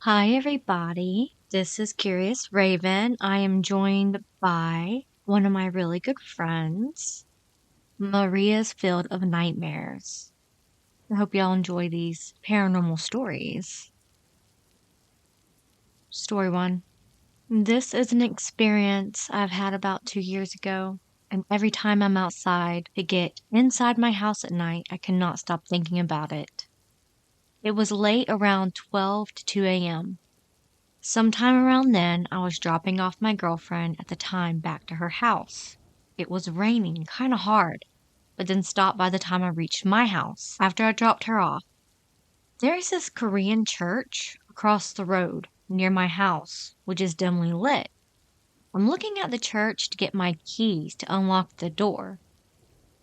Hi, everybody. This is Curious Raven. I am joined by one of my really good friends, Maria's Field of Nightmares. I hope y'all enjoy these paranormal stories. Story one. This is an experience I've had about 2 years ago, and every time I'm outside to get inside my house at night, I cannot stop thinking about it. It was late around 12 to 2 a.m. Sometime around then, I was dropping off my girlfriend at the time back to her house. It was raining kinda hard, but then stopped by the time I reached my house after I dropped her off. There's this Korean church across the road near my house, which is dimly lit. I'm looking at the church to get my keys to unlock the door,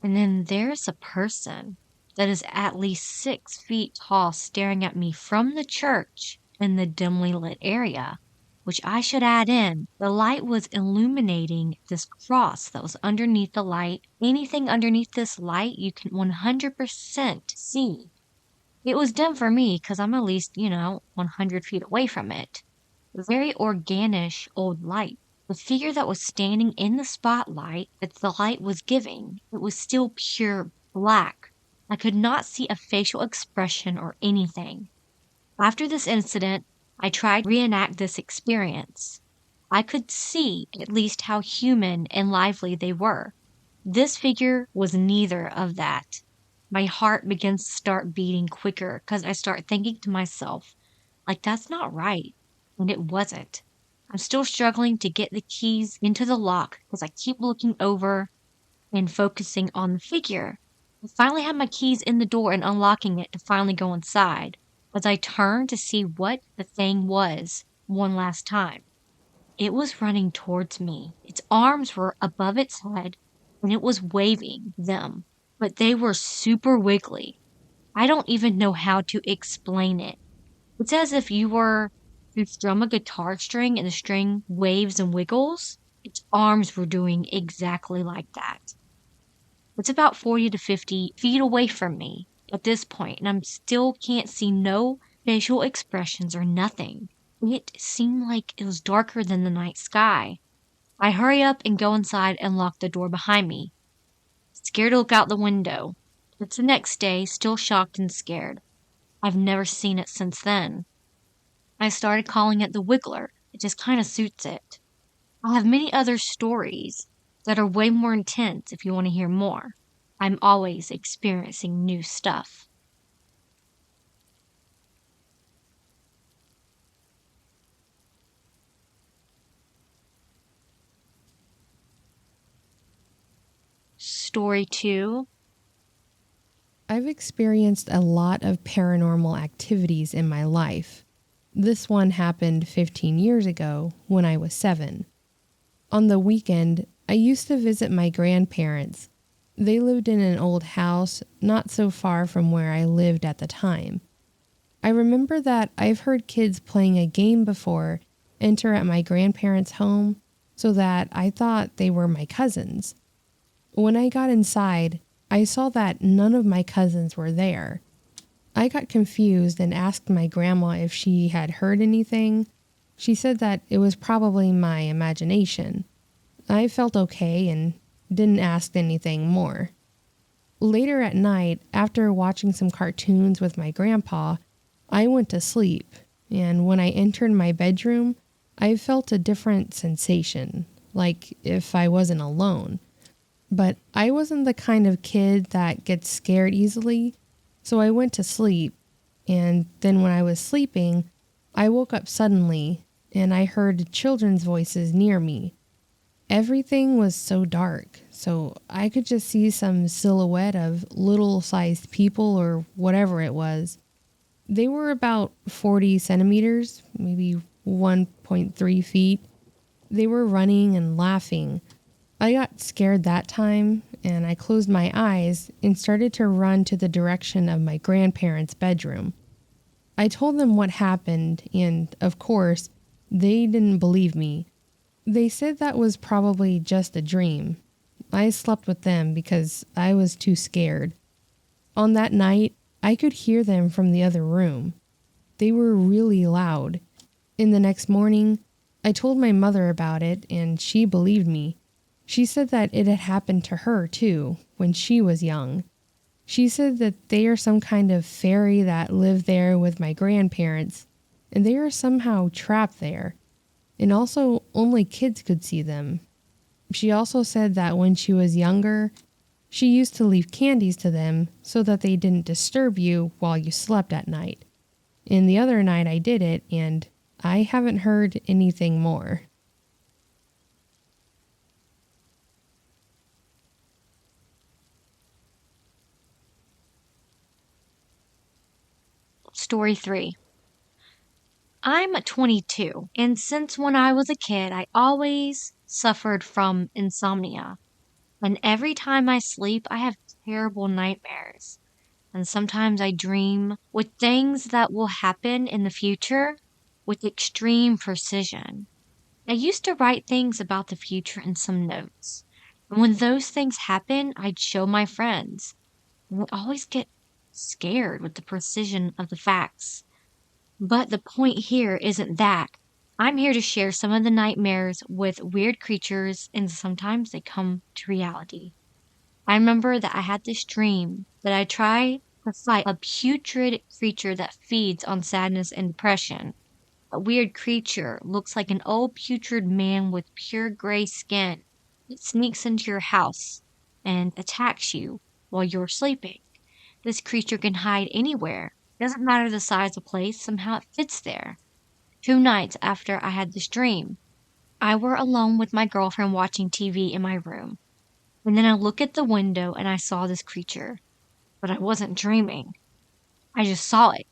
and then there's a person that is at least 6 feet tall staring at me from the church in the dimly lit area, which I should add in. The light was illuminating this cross that was underneath the light. Anything underneath this light you can 100% see. It was dim for me because I'm at least, 100 feet away from it. A very organish old light. The figure that was standing in the spotlight that the light was giving, it was still pure black. I could not see a facial expression or anything. After this incident, I tried to reenact this experience. I could see at least how human and lively they were. This figure was neither of that. My heart begins to start beating quicker because I start thinking to myself, like, that's not right. And it wasn't. I'm still struggling to get the keys into the lock because I keep looking over and focusing on the figure. I finally have my keys in the door and unlocking it to finally go inside as I turn to see what the thing was one last time. It was running towards me. Its arms were above its head and it was waving them, but they were super wiggly. I don't even know how to explain it. It's as if you were to strum a guitar string and the string waves and wiggles. Its arms were doing exactly like that. It's about 40 to 50 feet away from me at this point, and I still can't see no facial expressions or nothing. It seemed like it was darker than the night sky. I hurry up and go inside and lock the door behind me. Scared to look out the window. It's the next day, still shocked and scared. I've never seen it since then. I started calling it the Wiggler. It just kind of suits it. I have many other stories that are way more intense if you want to hear more. I'm always experiencing new stuff. Story 2. I've experienced a lot of paranormal activities in my life. This one happened 15 years ago when I was 7. On the weekend, I used to visit my grandparents. They lived in an old house not so far from where I lived at the time. I remember that I've heard kids playing a game before enter at my grandparents' home, so that I thought they were my cousins. When I got inside, I saw that none of my cousins were there. I got confused and asked my grandma if she had heard anything. She said that it was probably my imagination. I felt okay and didn't ask anything more. Later at night, after watching some cartoons with my grandpa, I went to sleep, and when I entered my bedroom, I felt a different sensation, like if I wasn't alone. But I wasn't the kind of kid that gets scared easily, so I went to sleep, and then when I was sleeping, I woke up suddenly, and I heard children's voices near me. Everything was so dark, so I could just see some silhouette of little-sized people or whatever it was. They were about 40 centimeters, maybe 1.3 feet. They were running and laughing. I got scared that time, and I closed my eyes and started to run to the direction of my grandparents' bedroom. I told them what happened, and, of course, they didn't believe me. They said that was probably just a dream. I slept with them because I was too scared. On that night, I could hear them from the other room. They were really loud. In the next morning, I told my mother about it and she believed me. She said that it had happened to her too, when she was young. She said that they are some kind of fairy that lived there with my grandparents, and they are somehow trapped there. And also, only kids could see them. She also said that when she was younger, she used to leave candies to them so that they didn't disturb you while you slept at night. And the other night I did it, and I haven't heard anything more. Story 3. I'm 22, and since when I was a kid, I always suffered from insomnia. And every time I sleep, I have terrible nightmares. And sometimes I dream with things that will happen in the future with extreme precision. I used to write things about the future in some notes. And when those things happen, I'd show my friends. And we always get scared with the precision of the facts. But the point here isn't that. I'm here to share some of the nightmares with weird creatures, and sometimes they come to reality. I remember that I had this dream that I tried to fight a putrid creature that feeds on sadness and depression. A weird creature looks like an old putrid man with pure gray skin. It sneaks into your house and attacks you while you're sleeping. This creature can hide anywhere. Doesn't matter the size of place, somehow it fits there. 2 nights after I had this dream, I were alone with my girlfriend watching TV in my room. And then I look at the window and I saw this creature. But I wasn't dreaming. I just saw it.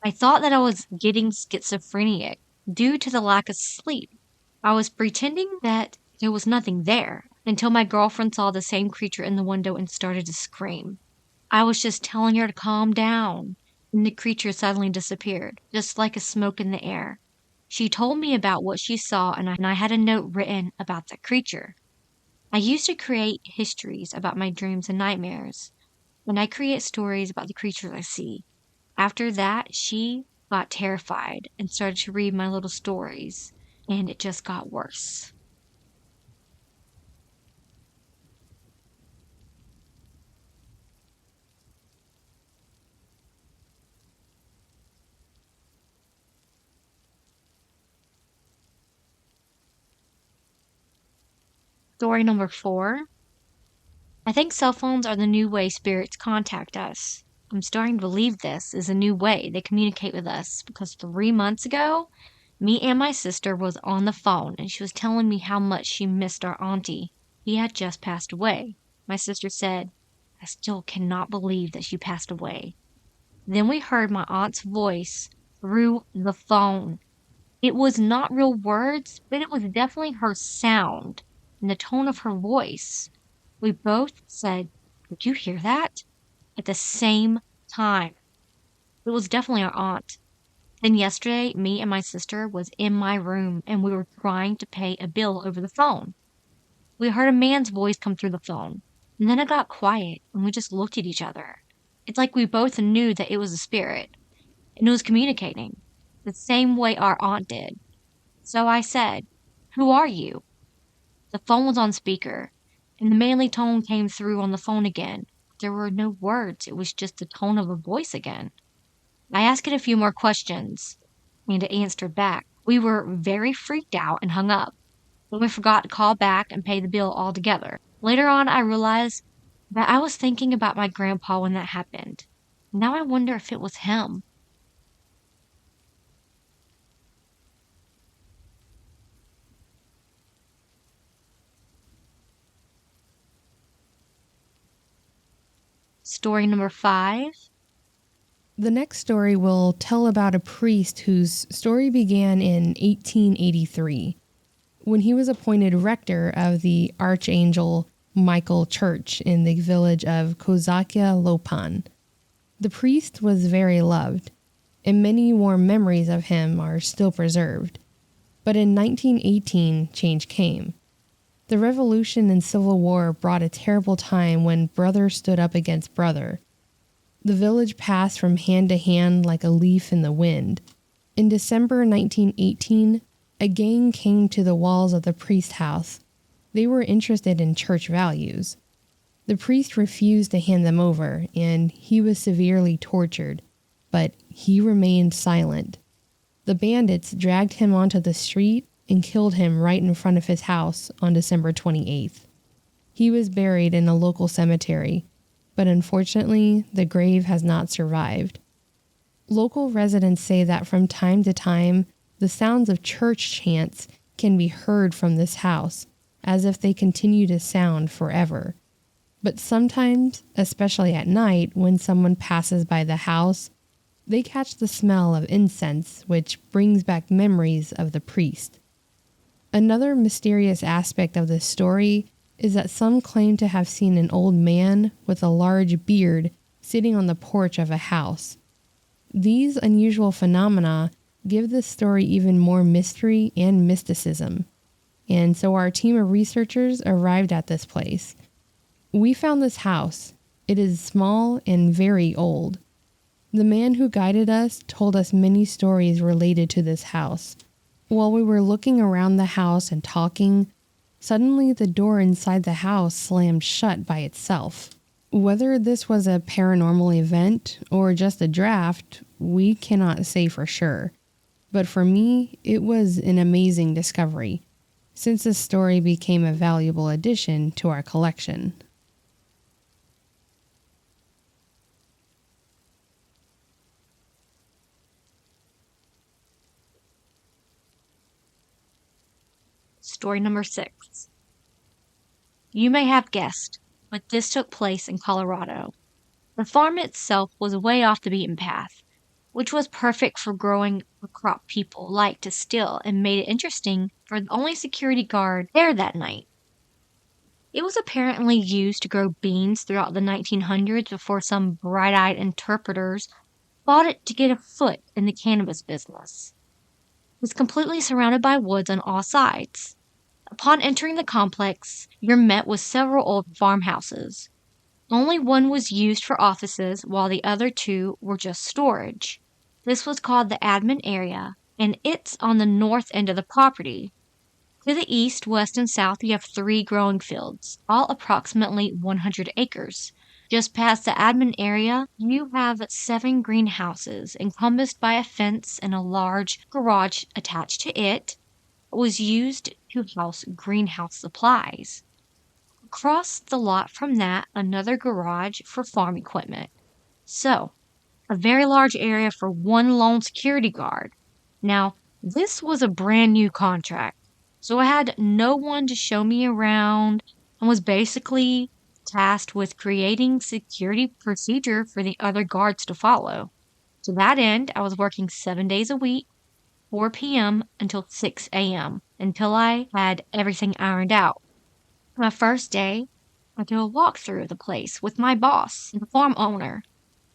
I thought that I was getting schizophrenic due to the lack of sleep. I was pretending that there was nothing there until my girlfriend saw the same creature in the window and started to scream. I was just telling her to calm down, and the creature suddenly disappeared, just like a smoke in the air. She told me about what she saw, and I had a note written about the creature. I used to create histories about my dreams and nightmares, and I create stories about the creatures I see. After that, she got terrified and started to read my little stories, and it just got worse. Story number 4. I think cell phones are the new way spirits contact us. I'm starting to believe this is a new way they communicate with us because 3 months ago, me and my sister was on the phone and she was telling me how much she missed our auntie. He had just passed away. My sister said, I still cannot believe that she passed away. Then we heard my aunt's voice through the phone. It was not real words, but it was definitely her sound and the tone of her voice. We both said, Did you hear that? At the same time. It was definitely our aunt. Then yesterday, me and my sister was in my room and we were trying to pay a bill over the phone. We heard a man's voice come through the phone. And then it got quiet and we just looked at each other. It's like we both knew that it was a spirit and it was communicating the same way our aunt did. So I said, Who are you? The phone was on speaker, and the manly tone came through on the phone again. There were no words, it was just the tone of a voice again. I asked it a few more questions, and it answered back. We were very freaked out and hung up. Then we forgot to call back and pay the bill altogether. Later on, I realized that I was thinking about my grandpa when that happened. Now I wonder if it was him. Story number 5. The next story will tell about a priest whose story began in 1883 when he was appointed rector of the Archangel Michael Church in the village of Kozakia Lopan. The priest was very loved, and many warm memories of him are still preserved. But in 1918, change came. The revolution and civil war brought a terrible time when brother stood up against brother. The village passed from hand to hand like a leaf in the wind. In December 1918, a gang came to the walls of the priest's house. They were interested in church values. The priest refused to hand them over, and he was severely tortured, but he remained silent. The bandits dragged him onto the street and killed him right in front of his house on December 28th. He was buried in a local cemetery, but unfortunately, the grave has not survived. Local residents say that from time to time, the sounds of church chants can be heard from this house, as if they continue to sound forever. But sometimes, especially at night when someone passes by the house, they catch the smell of incense, which brings back memories of the priest. Another mysterious aspect of this story is that some claim to have seen an old man with a large beard sitting on the porch of a house. These unusual phenomena give this story even more mystery and mysticism. And so our team of researchers arrived at this place. We found this house. It is small and very old. The man who guided us told us many stories related to this house. While we were looking around the house and talking, suddenly the door inside the house slammed shut by itself. Whether this was a paranormal event or just a draft, we cannot say for sure. But for me, it was an amazing discovery, since this story became a valuable addition to our collection. Story number 6. You may have guessed, but this took place in Colorado. The farm itself was way off the beaten path, which was perfect for growing a crop people liked to steal and made it interesting for the only security guard there that night. It was apparently used to grow beans throughout the 1900s before some bright-eyed interpreters bought it to get a foot in the cannabis business. It was completely surrounded by woods on all sides. Upon entering the complex, you're met with several old farmhouses. Only one was used for offices, while the other two were just storage. This was called the admin area, and it's on the north end of the property. To the east, west, and south, you have 3 growing fields, all approximately 100 acres. Just past the admin area, you have 7 greenhouses encompassed by a fence and a large garage attached to it. Was used to house greenhouse supplies. Across the lot from that, another garage for farm equipment. So, a very large area for one lone security guard. Now, this was a brand new contract, so I had no one to show me around and was basically tasked with creating security procedure for the other guards to follow. To that end, I was working 7 days a week, 4 p.m. until 6 a.m. until I had everything ironed out. My first day, I did a walkthrough of the place with my boss, the farm owner,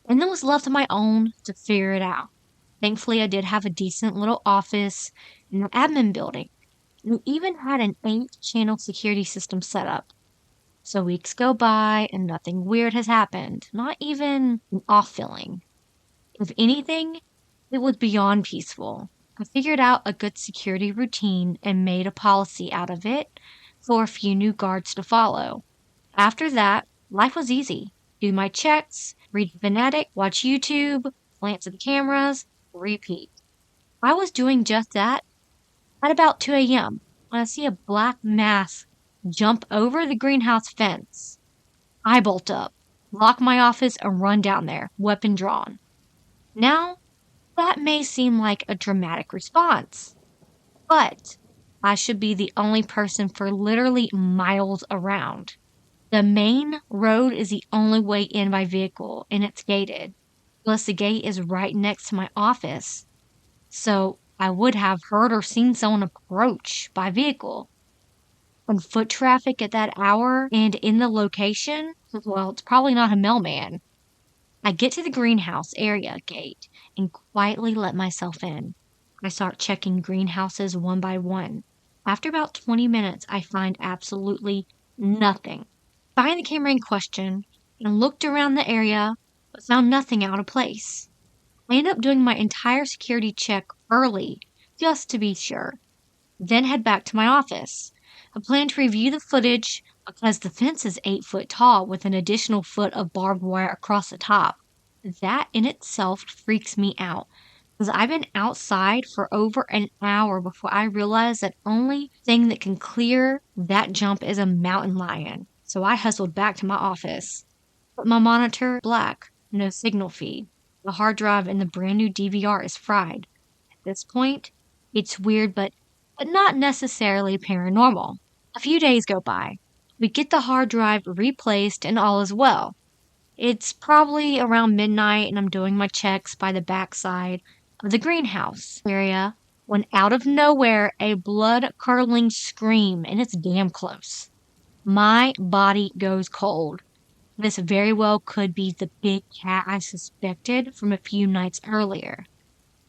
and then was left on my own to figure it out. Thankfully, I did have a decent little office in the admin building. We even had an 8-channel security system set up. So weeks go by and nothing weird has happened, not even an off feeling. If anything, it was beyond peaceful. I figured out a good security routine and made a policy out of it for a few new guards to follow. After that, life was easy. Do my checks, read Fanatic, watch YouTube, glance at the cameras, repeat. I was doing just that at about 2 a.m. when I see a black mass jump over the greenhouse fence. I bolt up, lock my office, and run down there, weapon drawn. Now, that may seem like a dramatic response, but I should be the only person for literally miles around. The main road is the only way in by vehicle, and it's gated. Plus, the gate is right next to my office, so I would have heard or seen someone approach by vehicle. And foot traffic at that hour and in the location, well, it's probably not a mailman. I get to the greenhouse area gate and quietly let myself in. I start checking greenhouses one by one. After about 20 minutes, I find absolutely nothing. Find the camera in question and looked around the area, but found nothing out of place. I end up doing my entire security check early, just to be sure, then head back to my office. I plan to review the footage because the fence is 8 foot tall with an additional foot of barbed wire across the top. That in itself freaks me out because I've been outside for over an hour before I realized that only thing that can clear that jump is a mountain lion. So I hustled back to my office. But my monitor black, no signal feed. The hard drive in the brand new DVR is fried. At this point, it's weird but not necessarily paranormal. A few days go by. We get the hard drive replaced and all is well. It's probably around midnight and I'm doing my checks by the backside of the greenhouse area when out of nowhere a blood-curdling scream, and it's damn close. My body goes cold. This very well could be the big cat I suspected from a few nights earlier.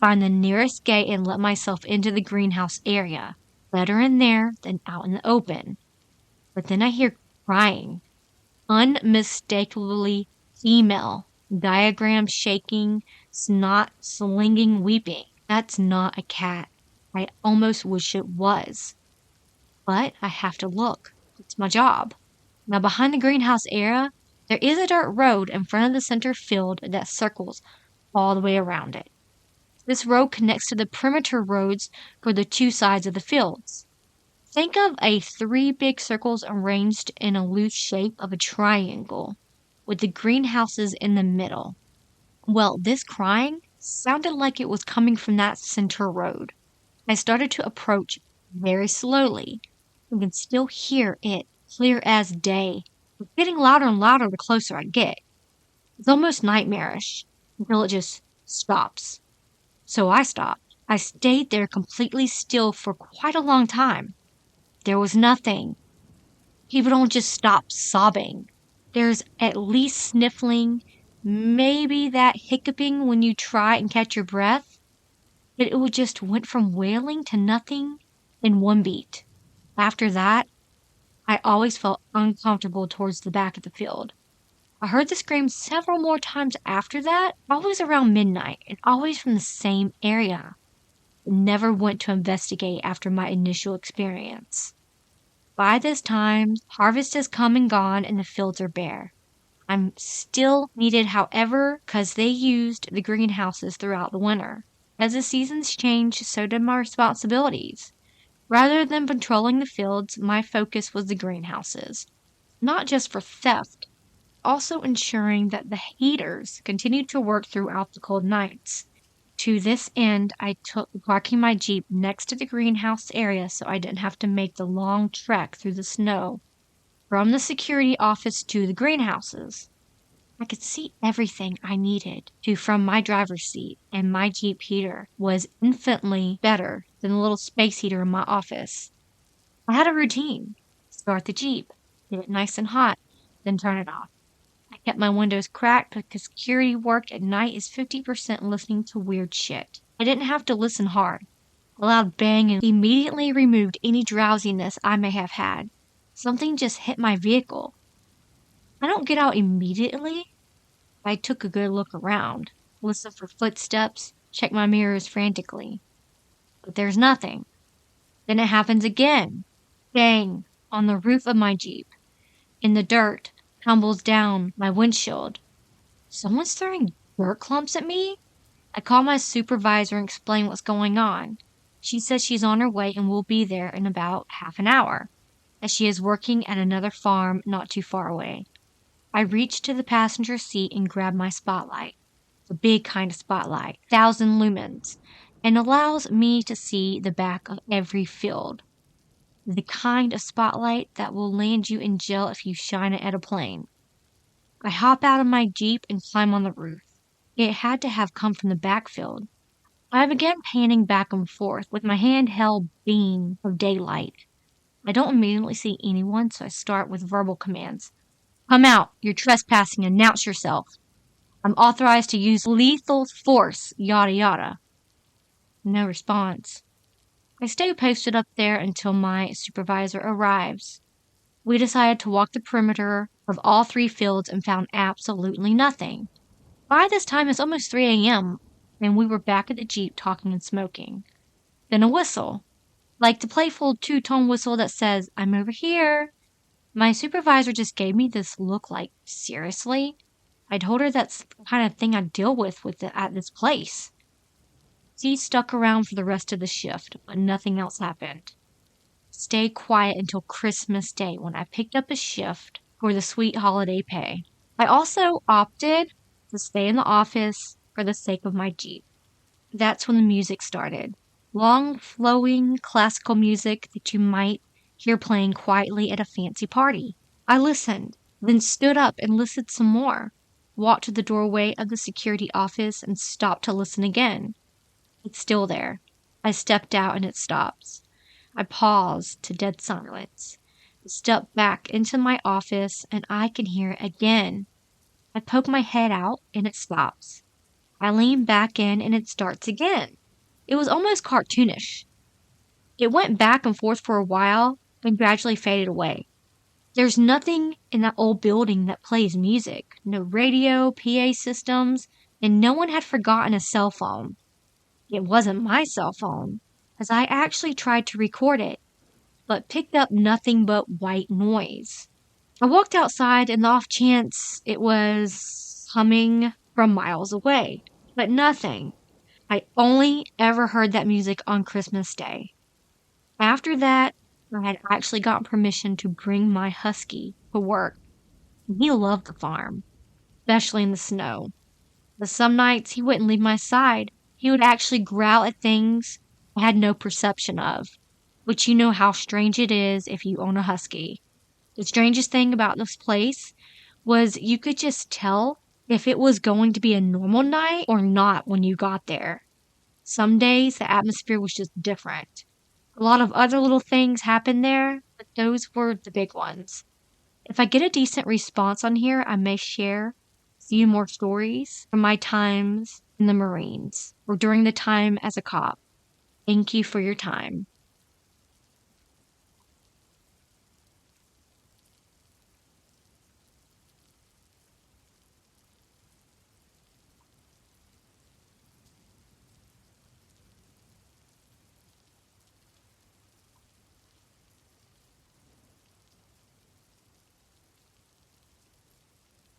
Find the nearest gate and let myself into the greenhouse area. Better in there than out in the open. But then I hear crying. Unmistakably female. Diagram shaking, snot slinging, weeping. That's not a cat. I almost wish it was. But I have to look. It's my job. Now behind the greenhouse area, there is a dirt road in front of the center field that circles all the way around it. This road connects to the perimeter roads for the two sides of the fields. Think of a 3 big circles arranged in a loose shape of a triangle, with the greenhouses in the middle. Well, this crying sounded like it was coming from that center road. I started to approach very slowly. I can still hear it clear as day. It's getting louder and louder the closer I get. It's almost nightmarish until it just stops. So I stopped. I stayed there completely still for quite a long time. There was nothing. People don't just stop sobbing. There's at least sniffling, maybe that hiccuping when you try and catch your breath. But it just went from wailing to nothing in one beat. After that, I always felt uncomfortable towards the back of the field. I heard the scream several more times after that, always around midnight, and always from the same area. Never went to investigate after my initial experience. By this time, harvest has come and gone and the fields are bare. I'm still needed, however, because they used the greenhouses throughout the winter. As the seasons changed, so did my responsibilities. Rather than patrolling the fields, my focus was the greenhouses. Not just for theft, also ensuring that the heaters continued to work throughout the cold nights. To this end, I took parking my Jeep next to the greenhouse area so I didn't have to make the long trek through the snow from the security office to the greenhouses. I could see everything I needed to from my driver's seat, and my Jeep heater was infinitely better than the little space heater in my office. I had a routine. Start the Jeep, get it nice and hot, then turn it off. I kept my windows cracked because security work at night is 50% listening to weird shit. I didn't have to listen hard. A loud bang immediately removed any drowsiness I may have had. Something just hit my vehicle. I don't get out immediately. I took a good look around, listened for footsteps, checked my mirrors frantically. But there's nothing. Then it happens again. Bang! On the roof of my Jeep. In the dirt. Tumbles down my windshield. Someone's throwing dirt clumps at me? I call my supervisor and explain what's going on. She says she's on her way and will be there in about half an hour, as she is working at another farm not too far away. I reach to the passenger seat and grab my spotlight. The big kind of spotlight, 1,000 lumens, and allows me to see the back of every field. The kind of spotlight that will land you in jail if you shine it at a plane. I hop out of my Jeep and climb on the roof. It had to have come from the backfield. I began panning back and forth with my handheld beam of daylight. I don't immediately see anyone, so I start with verbal commands. Come out. You're trespassing. Announce yourself. I'm authorized to use lethal force. Yada yada. No response. I stay posted up there until my supervisor arrives. We decided to walk the perimeter of all 3 fields and found absolutely nothing. By this time, it's almost 3 a.m. and we were back at the Jeep talking and smoking. Then a whistle, like the playful two-tone whistle that says, "I'm over here." My supervisor just gave me this look like, seriously? I told her that's the kind of thing I deal with at this place. She stuck around for the rest of the shift, but nothing else happened. Stayed quiet until Christmas Day when I picked up a shift for the sweet holiday pay. I also opted to stay in the office for the sake of my Jeep. That's when the music started. Long, flowing classical music that you might hear playing quietly at a fancy party. I listened, then stood up and listened some more. Walked to the doorway of the security office and stopped to listen again. It's still there. I stepped out and it stops. I paused to dead silence. Stepped back into my office and I can hear it again. I poke my head out and it stops. I lean back in and it starts again. It was almost cartoonish. It went back and forth for a while and gradually faded away. There's nothing in that old building that plays music. No radio, PA systems, and no one had forgotten a cell phone. It wasn't my cell phone, as I actually tried to record it, but picked up nothing but white noise. I walked outside and the off chance it was humming from miles away, but nothing. I only ever heard that music on Christmas Day. After that, I had actually gotten permission to bring my husky to work. He loved the farm, especially in the snow. But some nights he wouldn't leave my side. He would actually growl at things I had no perception of, which you know how strange it is if you own a husky. The strangest thing about this place was you could just tell if it was going to be a normal night or not when you got there. Some days the atmosphere was just different. A lot of other little things happened there, but those were the big ones. If I get a decent response on here, I may share a few more stories from my times in the Marines or during the time as a cop. Thank you for your time.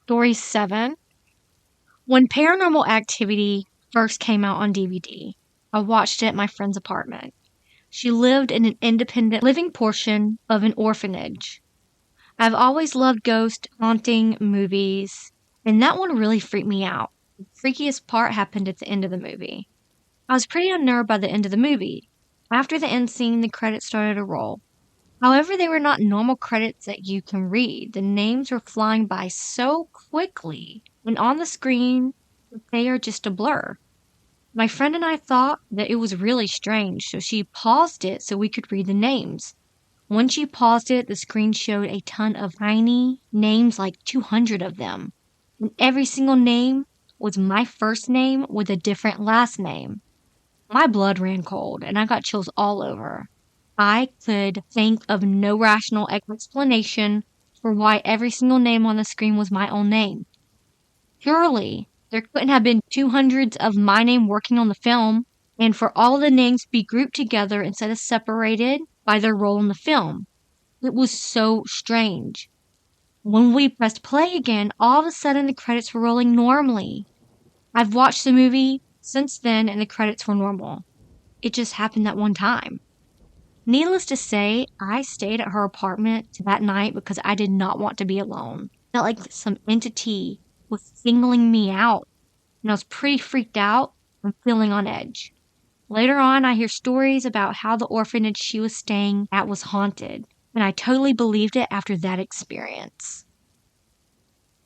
Story 7. When Paranormal Activity first came out on DVD, I watched it at my friend's apartment. She lived in an independent living portion of an orphanage. I've always loved ghost haunting movies, and that one really freaked me out. The freakiest part happened at the end of the movie. I was pretty unnerved by the end of the movie. After the end scene, the credits started to roll. However, they were not normal credits that you can read. The names were flying by so quickly, and on the screen, that they are just a blur. My friend and I thought that it was really strange, so she paused it so we could read the names. When she paused it, the screen showed a ton of tiny names, like 200 of them. And every single name was my first name with a different last name. My blood ran cold and I got chills all over. I could think of no rational explanation for why every single name on the screen was my own name. Surely, there couldn't have been 200s of my name working on the film, and for all the names to be grouped together instead of separated by their role in the film. It was so strange. When we pressed play again, all of a sudden the credits were rolling normally. I've watched the movie since then and the credits were normal. It just happened that one time. Needless to say, I stayed at her apartment that night because I did not want to be alone. I felt like some entity was singling me out, and I was pretty freaked out and feeling on edge. Later on, I hear stories about how the orphanage she was staying at was haunted, and I totally believed it after that experience.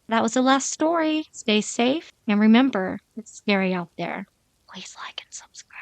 That was the last story. Stay safe, and remember, it's scary out there. Please like and subscribe.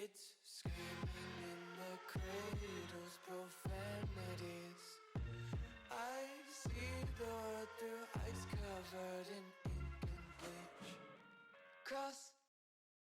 Kids screaming in the cradles, profanities. I see the world through ice covered in ink and bleach. Cross